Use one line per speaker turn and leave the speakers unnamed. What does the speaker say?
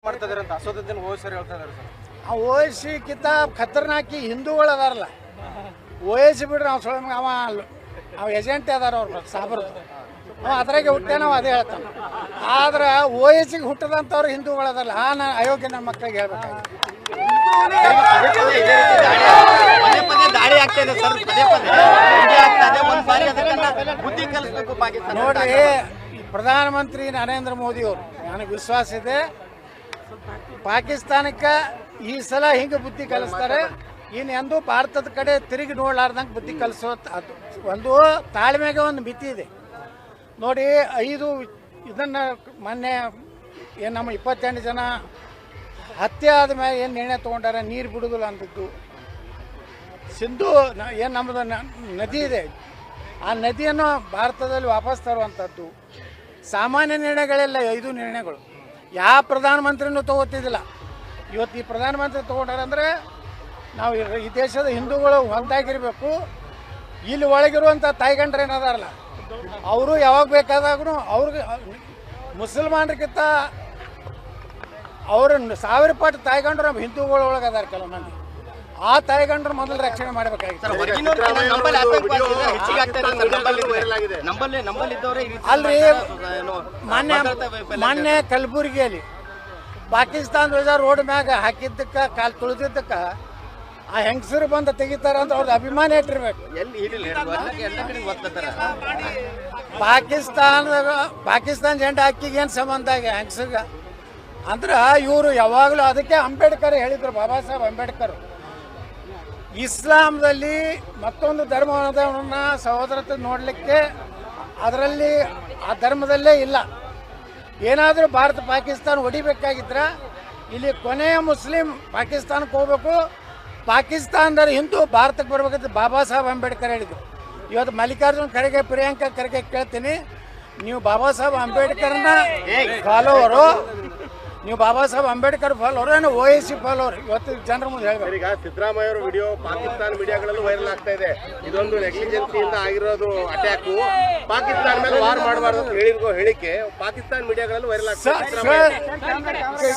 ಮಾಡ್ತಾ ಇದಾರೆ ಅಂತ ಅಸದುದ್ದೀನ್ ಓವೈಸಿ ಹೇಳ್ತಾ ಇದಾರೆ ಸರ್.
ಆ ಓವೈಸಿಕ್ಕಿಂತ ಖತರ್ನಾಕಿ ಹಿಂದೂಗಳು ಅದಾರಲ್ಲ, ಓವೈಸಿ ಬಿಡ್ರಿ ನಾವು ಸುಳ್ಳು ಅವ ಏಜೆಂಟ್ ಅದಾರ ಅವ್ರು ಸಾಬ್ರದ್ದು, ಅವ ಅದ್ರಾಗೆ ಹುಟ್ಟೆ ನಾವು ಅದೇ ಹೇಳ್ತಾನೆ. ಆದ್ರೆ ಓವೈಸಿಗೆ ಹುಟ್ಟದಂಥವ್ರು ಹಿಂದೂಗಳು ಅದಾರಲ್ಲ, ನಾನು ಅಯೋಗ್ಯ ನನ್ನ ಮಕ್ಕಳಿಗೆ ಹೇಳ್ಬೇಕಾಗಿ ನೋಡ್ರಿ, ಪ್ರಧಾನಮಂತ್ರಿ ನರೇಂದ್ರ ಮೋದಿ ಅವರು ನನಗೆ ವಿಶ್ವಾಸ ಇದೆ ಪಾಕಿಸ್ತಾನಕ್ಕೆ ಈ ಸಲ ಹಿಂಗೆ ಬುದ್ಧಿ ಕಲಿಸ್ತಾರೆ. ಇನ್ನು ಎಂದೂ ಭಾರತದ ಕಡೆ ತಿರುಗಿ ನೋಡ್ಲಾರ್ದಂಗೆ ಬುದ್ಧಿ ಕಲಿಸೋ ಒಂದು ತಾಳ್ಮೆಗೆ ಒಂದು ಮಿತಿ ಇದೆ ನೋಡಿ. ಇದನ್ನು ಮೊನ್ನೆ ಏನು ನಮ್ಮ 28 ಜನ ಹತ್ಯೆ ಆದಮೇಲೆ ಏನು ನಿರ್ಣಯ ತೊಗೊಂಡಾರ, ನೀರು ಬಿಡುದಿಲ್ಲ ಅಂತಿದ್ದು. ಸಿಂಧು ಏನು ನಮ್ಮದು ನದಿ ಇದೆ, ಆ ನದಿಯನ್ನು ಭಾರತದಲ್ಲಿ ವಾಪಸ್ ತರುವಂಥದ್ದು ಸಾಮಾನ್ಯ ನಿರ್ಣಯಗಳೆಲ್ಲ 5 ನಿರ್ಣಯಗಳು. ಯಾವ ಪ್ರಧಾನಮಂತ್ರಿನೂ ತೊಗೋತಿದ್ದಿಲ್ಲ. ಇವತ್ತು ಈ ಪ್ರಧಾನಮಂತ್ರಿ ತೊಗೊಂಡಾರಂದ್ರೆ ನಾವು ಈ ದೇಶದ ಹಿಂದೂಗಳು ಒಂದಾಗಿರಬೇಕು. ಇಲ್ಲಿ ಒಳಗಿರುವಂಥ ತಾಯ್ಗಂಡ್ರು ಏನದಾರಲ್ಲ, ಅವರು ಯಾವಾಗ ಬೇಕಾದಾಗೂ ಅವ್ರಿಗೆ ಮುಸಲ್ಮಾನರಿಗಿಂತ ಅವರು 1000 ಪಟ್ಟು ತಾಯ್ಗಂಡ್ರು ನಮ್ಮ ಹಿಂದೂಗಳ ಒಳಗೆ ಅದಾರ ಕೆಲವು ಮಂದಿ. ಆ ತಾಯ್ಗಂಡ್ರು ಮೊದಲು ರಕ್ಷಣೆ ಮಾಡಬೇಕಾಗಿತ್ತು. ಅಲ್ರಿ, ಮೊನ್ನೆ ಕಲಬುರಗಿಯಲ್ಲಿ ಪಾಕಿಸ್ತಾನ ಧ್ವಜ ರೋಡ್ ಮ್ಯಾಗ ಹಾಕಿದ್ದಕ್ಕೆ ಕಾಲು ತುಳಿದಿದ್ದಕ್ಕೆ ಆ ಹೆಂಗಸರು ಬಂದು ತೆಗಿತಾರ ಅಂತ ಅವ್ರದ್ದು ಅಭಿಮಾನ ಇಟ್ಟಿರ್ಬೇಕು. ಪಾಕಿಸ್ತಾನ ಜೆಂಡ ಹಾಕಿಗೆ ಏನು ಸಂಬಂಧ ಆಗಿ ಹೆಂಗಸರ್ಗ ಅಂದ್ರೆ ಇವರು ಯಾವಾಗಲೂ ಅದಕ್ಕೆ ಅಂಬೇಡ್ಕರ್ ಹೇಳಿದ್ರು, ಬಾಬಾ ಸಾಹೇಬ್ ಅಂಬೇಡ್ಕರ್ ಇಸ್ಲಾಂದಲ್ಲಿ ಮತ್ತೊಂದು ಧರ್ಮವನ್ನು ಸಹೋದರತೆ ನೋಡಲಿಕ್ಕೆ ಅದರಲ್ಲಿ ಆ ಧರ್ಮದಲ್ಲೇ ಇಲ್ಲ. ಏನಾದರೂ ಭಾರತ ಪಾಕಿಸ್ತಾನ ಹೊಡಿಬೇಕಾಗಿದ್ರೆ ಇಲ್ಲಿ ಕೊನೆಯ ಮುಸ್ಲಿಂ ಪಾಕಿಸ್ತಾನಕ್ಕೆ ಹೋಗ್ಬೇಕು, ಪಾಕಿಸ್ತಾನದಲ್ಲಿ ಹಿಂದೂ ಭಾರತಕ್ಕೆ ಬರ್ಬೇಕಂತ ಬಾಬಾ ಸಾಹೇಬ್ ಅಂಬೇಡ್ಕರ್ ಹೇಳಿದ್ರು. ಇವತ್ತು ಮಲ್ಲಿಕಾರ್ಜುನ್ ಖರ್ಗೆ, ಪ್ರಿಯಾಂಕಾ ಖರ್ಗೆ ಕೇಳ್ತೀನಿ, ನೀವು ಬಾಬಾ ಸಾಹೇಬ್ ಅಂಬೇಡ್ಕರ್ನ ಫಾಲೋವರು, ನೀವು ಬಾಬಾ ಸಾಹೇಬ್ ಅಂಬೇಡ್ಕರ್ ಫಾಲೋವರು ಏನು ಓವೈಸಿ ಫಾಲೋವರು? ಇವತ್ತು ಜನರ ಮುಂದೆ ಹೇಳ್ಬೇಕು.
ಈಗ ಸಿದ್ದರಾಮಯ್ಯ ಅವರ ವಿಡಿಯೋ ಪಾಕಿಸ್ತಾನ ಮೀಡಿಯಾಗಳಲ್ಲೂ ವೈರಲ್ ಆಗ್ತಾ ಇದೆ. ಇದೊಂದು ನೆಗ್ಲಿಜೆನ್ಸಿಯಿಂದ ಆಗಿರೋದು ಅಟ್ಯಾಕು, ಪಾಕಿಸ್ತಾನ ಮೇಲೆ ವಾರ್ ಮಾಡಬಾರ್ದು ಹೇಳಿಕೆ ಪಾಕಿಸ್ತಾನ ಮೀಡಿಯಾಗಳಲ್ಲೂ ವೈರಲ್ ಆಗ್ತಾ ಇದೆ.